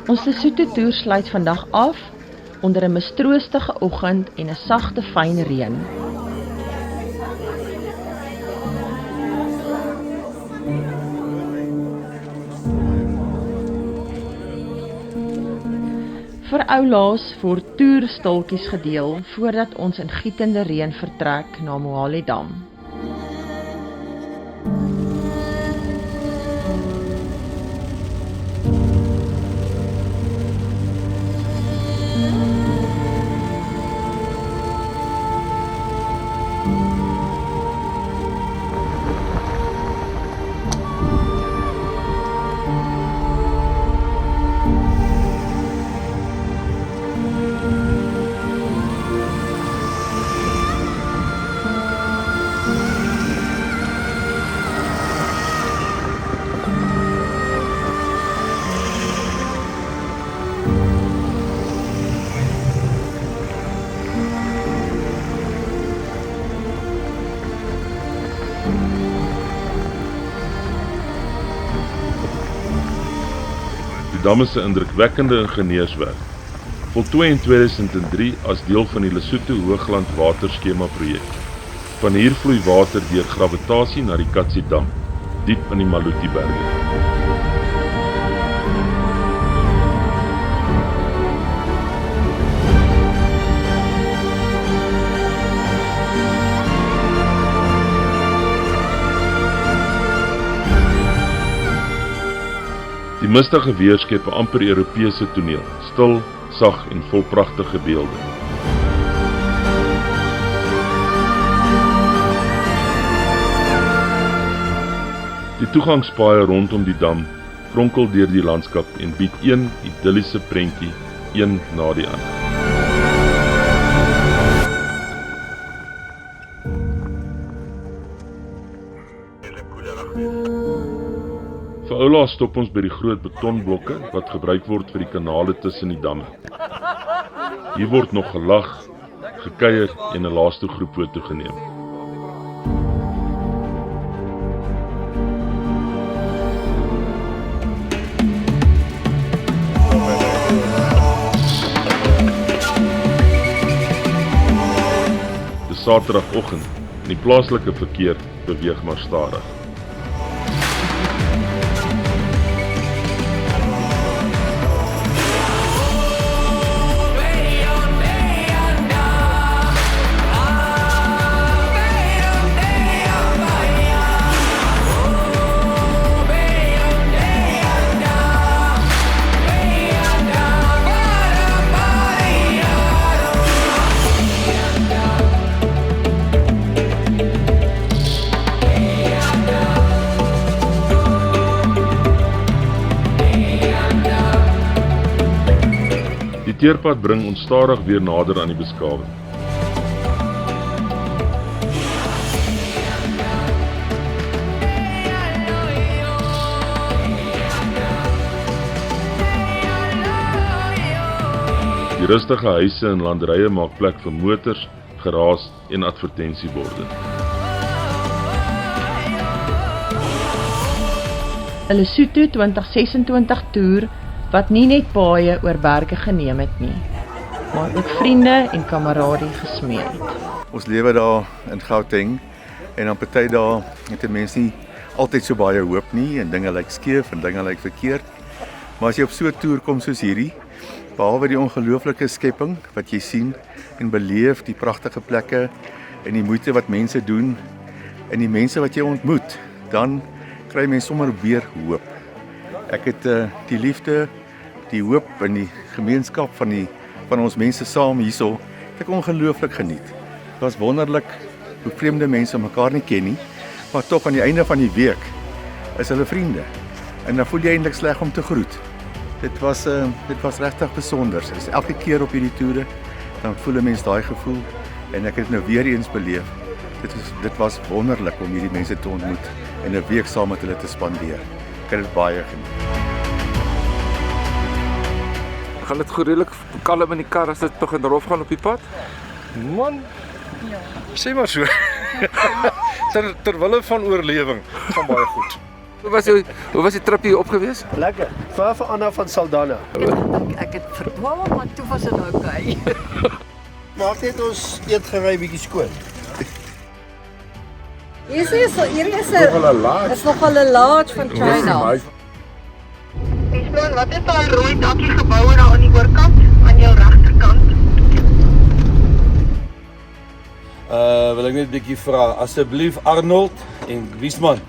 Ons Lesotho-toer sluit vandag af onder 'n mistroostige oggend en 'n sagte fyn reën. Vir oulaas word toerstiltjies gedeel voordat ons in gietende reën vertrek na Mohale-dam. Die dam is 'n indrukwekkende ingenieurswerk, voltooi in 2003 as deel van die Lesotho Hoogland Waterskema projek. Van hier vloei water deur gravitasie na die Katsi-dam, diep in die Maluti-berge. Die mistige weer skep 'n amper Europese toneel, stil, sag en vol pragtige beelde. Die toegangspaaie rondom die dam kronkel deur die landskap en bied een idilliese prentjie, een na die ander. Vir oulaas stop ons by die groot betonblokke wat gebruik word vir die kanale tussen die damme. Hier word nog gelag, gekuier en 'n laaste groep foto geneem. Dis Saterdagoggend en die plaaslike verkeer beweeg maar stadig. Die teerpad bring ons stadig weer nader aan die beskawing. Die rustige huise en landerye maak plek vir motors, geraas en advertensieborde. 'n Lesotho 2026 toer wat nie net paaie oor berge geneem het nie, maar ook vriende en kameradie gesmee het. Ons lewe daar in Gauteng en op party dae het die mense nie altyd so baie hoop nie en dinge lyk skeef en dinge lyk verkeerd. Maar as jy op so 'n toer kom soos hierdie, behalwe die ongelooflike skepping wat jy sien en beleef, die pragtige plekke en die moeite wat mense doen en die mense wat jy ontmoet, dan kry mens sommer weer hoop. Ek het die liefde, die hoop en die gemeenskap van ons mense saam hierso, het ek ongelooflik geniet. Dit was wonderlik hoe vreemde mense mekaar nie ken nie, maar tog aan die einde van die week is hulle vriende. En dan voel jy eintlik sleg om te groet. Dit was regtig besonder. Dus elke keer op hierdie toere, dan voel 'n mens daai gevoel en ek het nou weer eens beleef. Dit was wonderlik om hierdie mense te ontmoet en 'n week saam met hulle te spandeer. Ek het dit baie geniet. Gaan dit goed redelik kalm in die kar as dit begin rof gaan op die pad? Man, sê maar so. Terwille van oorlewing, gaan baie goed. Hoe was die trip hier op gewees? Lekker. Vir Anna van Saldanha. Ek het verdwaal, maar toe was dit okay. Maak net ons eetgerei bietjie skoon. Hier is nogal 'n large van China. Isman, wat is daai rooi dakkie gebou daar aan die oorkant, aan jou regterkant? Wil ek net 'n bietjie vra, asseblief Arnold en Wiesman,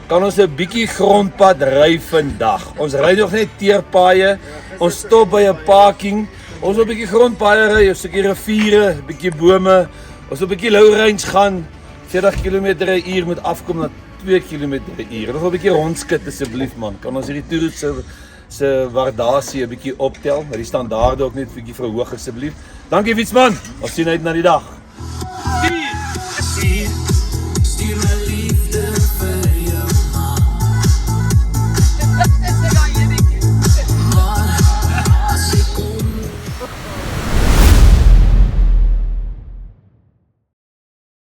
kan ons 'n bietjie grondpad ry vandag? Ons ry nog net teerpaaie, ons stop by 'n parking, ons wil 'n bietjie grondpaaie ry, 'n stukkie riviere, 'n bietjie bome, ons wil 'n bietjie low range gaan, 40 km/h moet afkom na 2 km/h. Ons wil 'n bietjie rondskit asseblief man, kan ons hierdie toeriste se waardasie 'n bietjie optel, maar die standaarde ook net 'n bietjie verhoog asseblief. Dankie Wiesman, ons sien uit na die dag.